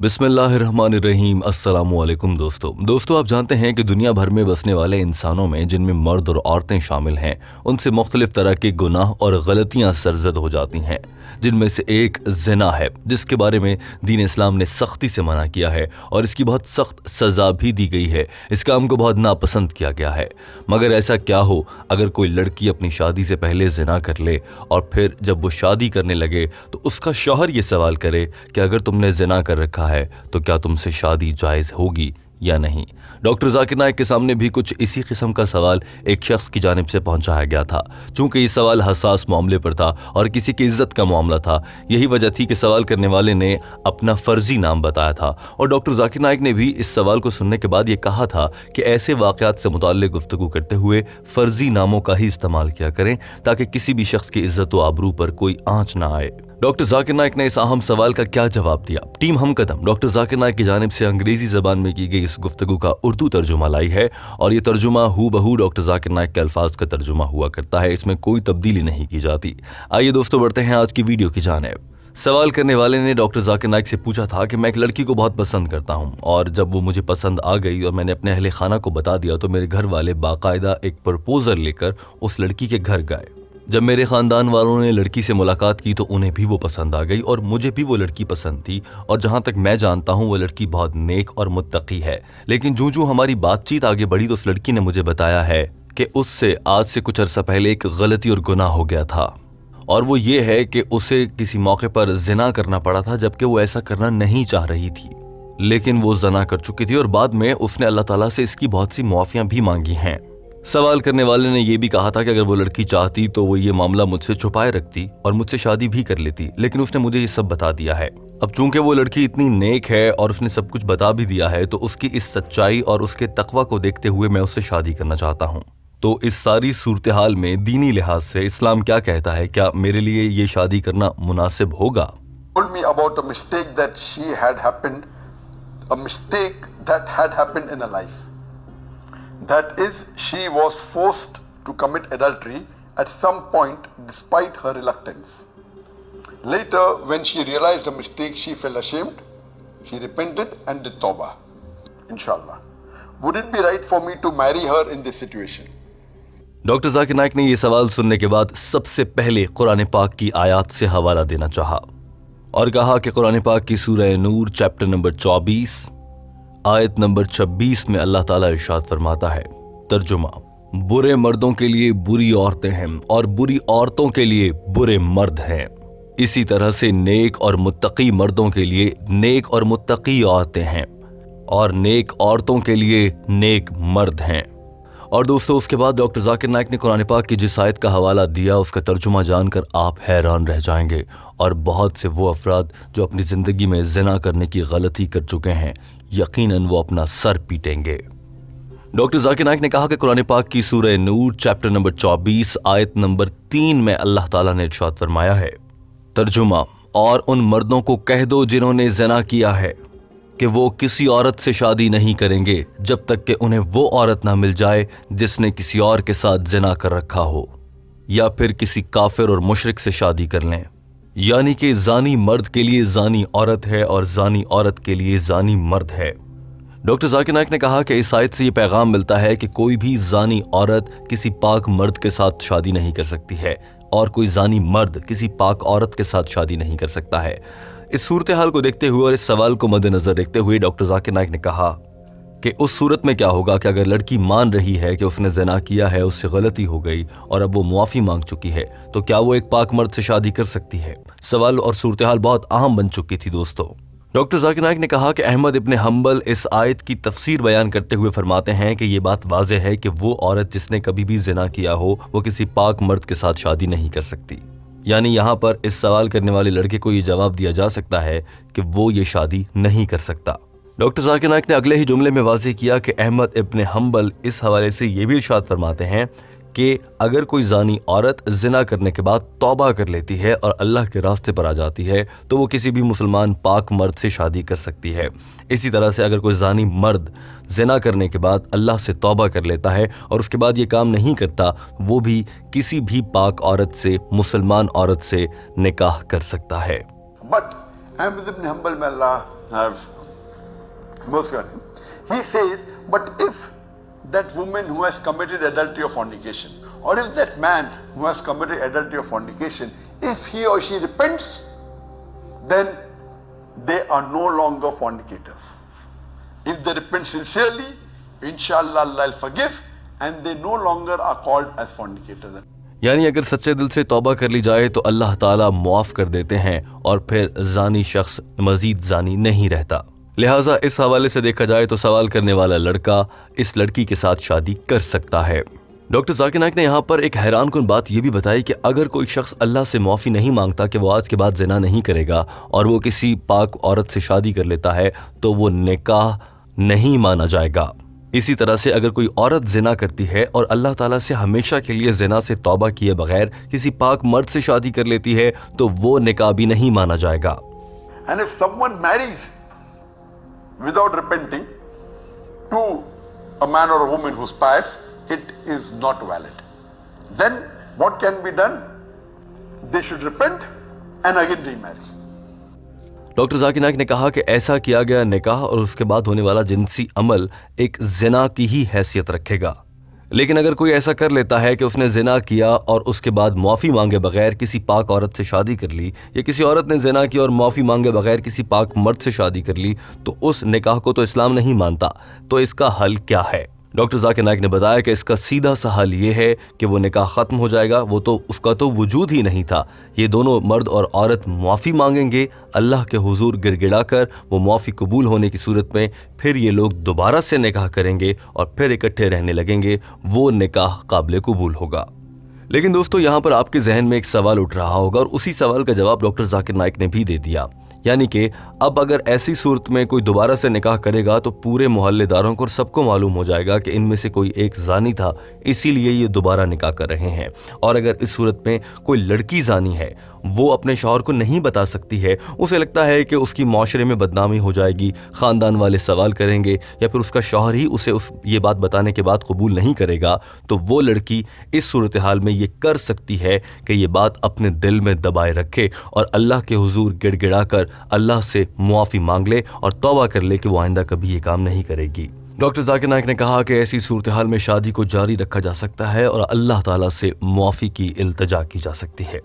बिस्मिल्लाहिर्रहमानिर्रहीम। अस्सलामु अलैकुम दोस्तों आप जानते हैं कि दुनिया भर में बसने वाले इंसानों में जिनमें मर्द और औरतें शामिल हैं उनसे मुख्तलिफ तरह के गुनाह और गलतियां सरजद हो जाती हैं, जिनमें से एक ज़िना है, जिसके बारे में दीन इस्लाम ने सख्ती से मना किया है और इसकी बहुत सख्त सज़ा भी दी गई है। इस काम को बहुत नापसंद किया गया है। मगर ऐसा क्या हो अगर कोई लड़की अपनी शादी से पहले ज़िना कर ले और फिर जब वो शादी करने लगे तो उसका शौहर ये सवाल करे कि अगर तुमने ज़िना कर रखा है तो क्या तुमसे शादी जायज़ होगी या नहीं। डॉक्टर जाकिर नाइक के सामने भी कुछ इसी किस्म का सवाल एक शख्स की जानिब से पहुंचाया गया था। चूंकि ये सवाल हसास मामले पर था और किसी की इज्जत का मामला था, यही वजह थी कि सवाल करने वाले ने अपना फर्जी नाम बताया था और डॉक्टर जाकिर नाइक ने भी इस सवाल को सुनने के बाद ये कहा था कि ऐसे वाक़यात से मुताल्लिक़ गुफ्तगू करते हुए फर्जी नामों का ही इस्तेमाल किया करें ताकि किसी भी शख्स की इज्जत व आबरू पर कोई आंच ना आए। डॉक्टर जाकिर नाइक ने इस अहम सवाल का क्या जवाब दिया? टीम हमकदम डॉक्टर जाकिर नाइक की जानिब से अंग्रेजी ज़बान में की गई इस गुफ्तगू का उर्दू तर्जुमा लाई है और ये तर्जुमा हू बहू डॉक्टर जाकिर नाइक के अल्फाज का तर्जुमा हुआ करता है। इसमें कोई तब्दीली नहीं की जाती। आइए दोस्तों बढ़ते हैं आज की वीडियो की जानिब। सवाल करने वाले ने डॉक्टर जाकिर नाइक से पूछा था कि मैं एक लड़की को बहुत पसंद करता हूं और जब वो मुझे पसंद आ गई और मैंने अपने अहले खाना को बता दिया तो मेरे घर वाले बाकायदा एक प्रपोजल लेकर उस लड़की के घर गए। जब मेरे ख़ानदान वालों ने लड़की से मुलाकात की तो उन्हें भी वो पसंद आ गई और मुझे भी वो लड़की पसंद थी और जहाँ तक मैं जानता हूँ वो लड़की बहुत नेक और मुत्तकी है। लेकिन जूं हमारी बातचीत आगे बढ़ी तो उस लड़की ने मुझे बताया है कि उससे आज से कुछ अरसा पहले एक गलती और गुनाह हो गया था और वो ये है कि उसे किसी मौके पर ज़िना करना पड़ा था जबकि वो ऐसा करना नहीं चाह रही थी, लेकिन वो ज़िना कर चुकी थी और बाद में उसने अल्लाह ताला से इसकी बहुत सी मुआफ़ियाँ भी मांगी हैं। सवाल करने वाले ने यह भी कहा था कि अगर वो लड़की चाहती तो वो ये मामला मुझसे छुपाए रखती और मुझसे शादी भी कर लेती, लेकिन उसने मुझे ये सब बता दिया है। अब चूंकि वो लड़की इतनी नेक है और उसने सब कुछ बता भी दिया है तो उसकी इस सच्चाई और उसके तकवा को देखते हुए मैं उससे शादी करना चाहता हूँ। तो इस सारी सूरत हाल में दीनी लिहाज से इस्लाम क्या कहता है? क्या मेरे लिए ये शादी करना मुनासिब होगा? Told me about a mistake that she had happened, a mistake that had happened in her life. That is, she was forced to commit adultery at some point despite her reluctance. Later, when she realized her mistake, she felt ashamed. She repented and did tawbah. Inshallah. Would it be right for me to marry her in this situation? Doctor Zakir Naik ने ये सवाल सुनने के बाद सबसे पहले कुरान पाक की आयत से हवाला देना चाहा और कहा कि कुरान पाक की सूरह नूर चैप्टर नंबर 24 आयत नंबर 26 में अल्लाह ताला इरशाद फरमाता है, तर्जुमा, बुरे मर्दों के लिए बुरी औरतें हैं और बुरी औरतों के लिए बुरे मर्द हैं। इसी तरह से नेक और मुत्तकी मर्दों के लिए नेक और मुत्तकी औरतें हैं और नेक औरतों के लिए नेक मर्द हैं। और दोस्तों उसके बाद डॉक्टर जाकिर नाइक ने कुरान पाक की जिस आयत का हवाला दिया उसका तर्जुमा जानकर आप हैरान रह जाएंगे और बहुत से वो अफराद जो अपनी ज़िंदगी में ज़िना करने की गलती कर चुके हैं यकीनन वो अपना सर पीटेंगे। डॉक्टर जाकिर नाइक ने कहा कि कुरान पाक की सूरह नूर चैप्टर नंबर 24 आयत नंबर 3 में अल्लाह ताला ने इरशाद फरमाया है, तर्जुमा, और उन मर्दों को कह दो जिन्होंने ज़िना किया है कि वो किसी औरत से शादी नहीं करेंगे जब तक कि उन्हें वो औरत ना मिल जाए जिसने किसी और के साथ ज़िना कर रखा हो या फिर किसी काफिर और मुशरिक से शादी कर लें। यानी कि जानी मर्द के लिए जानी औरत है और जानी औरत के लिए जानी मर्द है। डॉक्टर जाकिर नाइक ने कहा कि इस आयत से ये पैगाम मिलता है कि कोई भी जानी औरत किसी पाक मर्द के साथ शादी नहीं कर सकती है और कोई जानी मर्द किसी पाक औरत के साथ शादी नहीं कर सकता है। इस सूरत हाल को देखते हुए और इस सवाल को मद्देनजर रखते हुए डॉक्टर जाकिर नाइक ने कहा कि उस सूरत में क्या होगा कि अगर लड़की मान रही है कि उसने ज़िना किया है, उससे गलती हो गई और अब वो मुआफ़ी मांग चुकी है, तो क्या वो एक पाक मर्द से शादी कर सकती है? सवाल और सूरत हाल बहुत अहम बन चुकी थी दोस्तों। डॉक्टर जाकिर नाइक ने कहा कि अहमद इब्न हम्बल इस आयत की तफसीर बयान करते हुए फरमाते हैं कि ये बात वाज़ेह है कि वो औरत जिसने कभी भी ज़िना किया हो वो किसी पाक मर्द के साथ शादी नहीं कर सकती। यानी यहाँ पर इस सवाल करने वाले लड़के को ये जवाब दिया जा सकता है कि वो ये शादी नहीं कर सकता। डॉक्टर जाकिर नाइक ने अगले ही जुमले में वाज़ेह किया कि अहमद इब्न हम्बल इस हवाले से ये भी इरशाद फरमाते हैं कि अगर कोई जानी औरत ज़िना करने के बाद तौबा कर लेती है और अल्लाह के रास्ते पर आ जाती है तो वो किसी भी मुसलमान पाक मर्द से शादी कर सकती है। इसी तरह से अगर कोई जानी मर्द ज़िना करने के बाद अल्लाह से तौबा कर लेता है और उसके बाद ये काम नहीं करता, वो भी किसी भी पाक औरत से, मुसलमान औरत से निकाह कर सकता है। But Ahmad ibn Hanbal, may Allah have mercy on him. He says, but if that woman who has committed adultery or fornication, or if that man who has committed adultery or fornication, if he or she repents, then they are no longer fornicators. If they repent sincerely, inshallah Allah will forgive, and they no longer are called as fornicators. यानी अगर सच्चे दिल से तौबा कर ली जाए तो अल्लाह ताला मुआफ कर देते हैं और फिर जानी शख्स मजीद जानी नहीं रहता। लिहाजा इस हवाले से देखा जाए तो सवाल करने वाला लड़का इस लड़की के साथ शादी कर सकता है। डॉक्टर जाकिर नाइक ने यहाँ पर एक हैरानकुन बात यह भी बताई कि अगर कोई शख्स अल्लाह से माफ़ी नहीं मांगता कि वो आज के बाद ज़िना नहीं करेगा और वो किसी पाक औरत से शादी कर लेता है तो वो निकाह नहीं माना जाएगा। इसी तरह से अगर कोई औरत ज़िना करती है और अल्लाह ताला से हमेशा के लिए ज़िना से तौबा किए बगैर किसी पाक मर्द से शादी कर लेती है तो वो निकाह भी नहीं माना जाएगा। And if someone marries without repenting to a man or a woman who's pious, it is not valid. Then what can be done? They should repent and again remarry. Doctor Zakir Naik ने कहा कि ऐसा किया गया निकाह और उसके बाद होने वाला जिनसी अमल एक जिना की ही हैसियत रखेगा। लेकिन अगर कोई ऐसा कर लेता है कि उसने जिना किया और उसके बाद माफ़ी मांगे बगैर किसी पाक औरत से शादी कर ली, या किसी औरत ने जिना की और माफ़ी मांगे बगैर किसी पाक मर्द से शादी कर ली, तो उस निकाह को तो इस्लाम नहीं मानता। तो इसका हल क्या है? डॉक्टर जाकिर नाइक ने बताया कि इसका सीधा सा हल ये है कि वो निकाह ख़त्म हो जाएगा, वो तो उसका तो वजूद ही नहीं था। ये दोनों मर्द और औरत माफ़ी मांगेंगे अल्लाह के हुजूर गिड़गिड़ा कर, वो माफ़ी कबूल होने की सूरत में फिर ये लोग दोबारा से निकाह करेंगे और फिर इकट्ठे रहने लगेंगे, वो निकाह काबिल कबूल होगा। लेकिन दोस्तों यहाँ पर आपके जहन में एक सवाल उठ रहा होगा और उसी सवाल का जवाब डॉक्टर जाकिर नाइक ने भी दे दिया, यानी कि अब अगर ऐसी सूरत में कोई दोबारा से निकाह करेगा तो पूरे मोहल्लेदारों को और सबको मालूम हो जाएगा कि इनमें से कोई एक जानी था, इसीलिए ये दोबारा निकाह कर रहे हैं। और अगर इस सूरत में कोई लड़की जानी है, वो अपने शौहर को नहीं बता सकती है, उसे लगता है कि उसकी माशरे में बदनामी हो जाएगी, ख़ानदान वाले सवाल करेंगे या फिर उसका शौहर ही उसे ये बात बताने के बाद कबूल नहीं करेगा, तो वो लड़की इस सूरत हाल में ये कर सकती है कि ये बात अपने दिल में दबाए रखे और अल्लाह के हुजूर गिड़गिड़ा कर अल्लाह से मुआफ़ी मांग ले और तौबा कर ले कि वो आइंदा कभी ये काम नहीं करेगी। डॉक्टर जाकिर नाइक ने कहा कि ऐसी सूरत हाल में शादी को जारी रखा जा सकता है और अल्लाह ताला से मुआफ़ी की इल्तिजा की जा सकती है।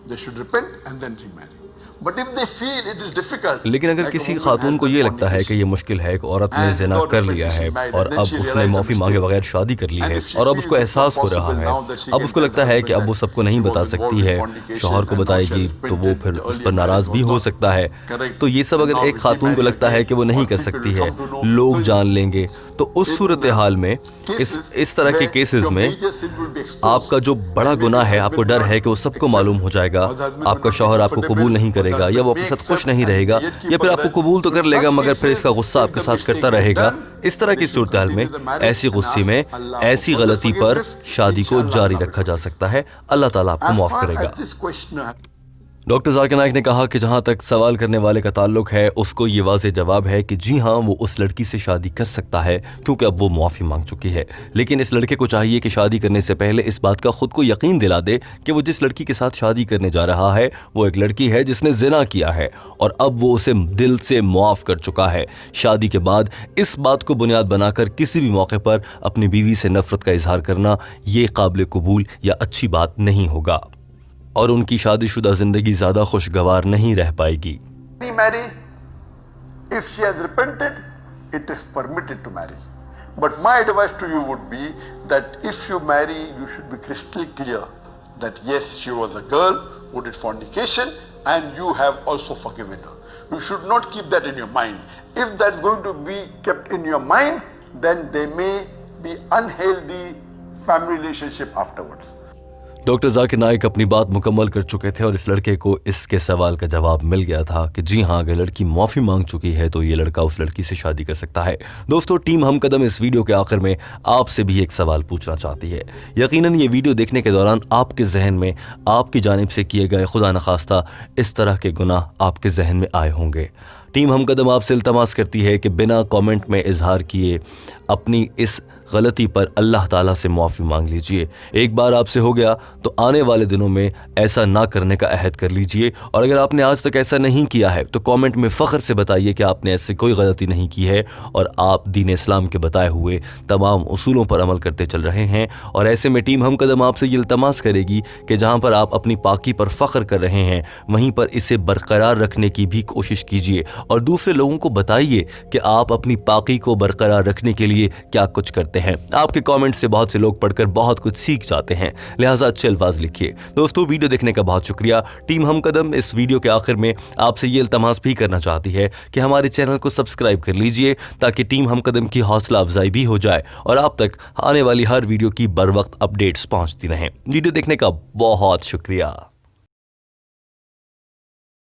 They should repent and then remarry. But if they feel it is difficult, लेकिन अगर किसी खातून को ये लगता है कि ये मुश्किल है कि औरत ने ज़िना कर लिया है और अब उसने माफ़ी मांगे बगैर शादी कर ली है और अब उसको एहसास हो रहा है, अब उसको लगता है कि अब वो सबको नहीं बता सकती है, शौहर को बताएगी तो वो फिर उस पर नाराज़ भी हो सकता है, तो ये सब अगर एक खातून को लगता है कि वो नहीं कर सकती है, लोग जान लेंगे, तो उस सूरत हाल में इस तरह के केसेस में आपका जो बड़ा गुनाह है, आपको डर है कि वो सबको मालूम हो जाएगा, आपका शौहर आपको कबूल नहीं करेगा या वो आपके साथ खुश नहीं रहेगा या फिर आपको कबूल तो कर लेगा मगर फिर इसका गुस्सा आपके साथ करता रहेगा। इस तरह की सूरत हाल में ऐसी गुस्से में ऐसी गलती पर शादी को जारी रखा जा सकता है, अल्लाह ताला आपको माफ करेगा। डॉक्टर जाकिर नाइक ने कहा कि जहाँ तक सवाल करने वाले का ताल्लुक है, उसको ये वाज़ेह जवाब है कि जी हाँ, वो उस लड़की से शादी कर सकता है क्योंकि अब वो माफ़ी मांग चुकी है। लेकिन इस लड़के को चाहिए कि शादी करने से पहले इस बात का ख़ुद को यकीन दिला दे कि वो जिस लड़की के साथ शादी करने जा रहा है वो एक लड़की है जिसने ज़िना किया है और अब वो उसे दिल से मुआफ़ कर चुका है। शादी के बाद इस बात को बुनियाद बनाकर किसी भी मौके पर अपनी बीवी से नफ़रत का इजहार करना ये काबिल कबूल या अच्छी बात नहीं होगा और उनकी शादीशुदा जिंदगी ज्यादा खुशगवार नहीं रह पाएगी। Remarry, if she has repented, it is permitted to marry. But my advice to you would be that if you marry, you should be crystal clear that yes, she was a girl who did fornication and you have also forgiven her. You should not keep that in your mind. If that's going to be kept in your mind, then there may be unhealthy family relationship afterwards. Doctor Zakir Naik अपनी बात मुकम्मल कर चुके थे और इस लड़के को इसके सवाल का जवाब मिल गया था कि जी हाँ, अगर लड़की माफ़ी मांग चुकी है तो ये लड़का उस लड़की से शादी कर सकता है। दोस्तों, टीम हम कदम इस वीडियो के आखिर में आपसे भी एक सवाल पूछना चाहती है। यकीनन ये वीडियो देखने के दौरान आपके जहन में आपकी जानिब से किए गए खुदा न खास्ता इस तरह के गुनाह आपके जहन में आए होंगे। टीम हम कदम आपसे इल्तमास करती है कि बिना कमेंट में इजहार किए अपनी इस गलती पर अल्लाह ताला से माफ़ी मांग लीजिए। एक बार आपसे हो गया तो आने वाले दिनों में ऐसा ना करने का अहद कर लीजिए, और अगर आपने आज तक ऐसा नहीं किया है तो कमेंट में फ़ख्र से बताइए कि आपने ऐसी कोई गलती नहीं की है और आप दीन इस्लाम के बताए हुए तमाम उसूलों पर अमल करते चल रहे हैं। और ऐसे में टीम हम कदम आपसे ये इल्तमास करेगी कि जहाँ पर आप अपनी पाकी पर फ़ख्र कर रहे हैं वहीं पर इसे बरकरार रखने की भी कोशिश कीजिए और दूसरे लोगों को बताइए कि आप अपनी पाकी को बरकरार रखने के लिए क्या कुछ करते हैं। आपके कमेंट से बहुत से लोग पढ़कर बहुत कुछ सीख जाते हैं, लिहाजा अच्छे अल्फाज लिखिए। दोस्तों, वीडियो देखने का बहुत शुक्रिया। टीम हम कदम इस वीडियो के आखिर में आपसे ये इल्तमास भी करना चाहती है कि हमारे चैनल को सब्सक्राइब कर लीजिए ताकि टीम हम कदम की हौसला अफजाई भी हो जाए और आप तक आने वाली हर वीडियो की बर वक्त अपडेट्स पहुंचती रहें। वीडियो देखने का बहुत शुक्रिया।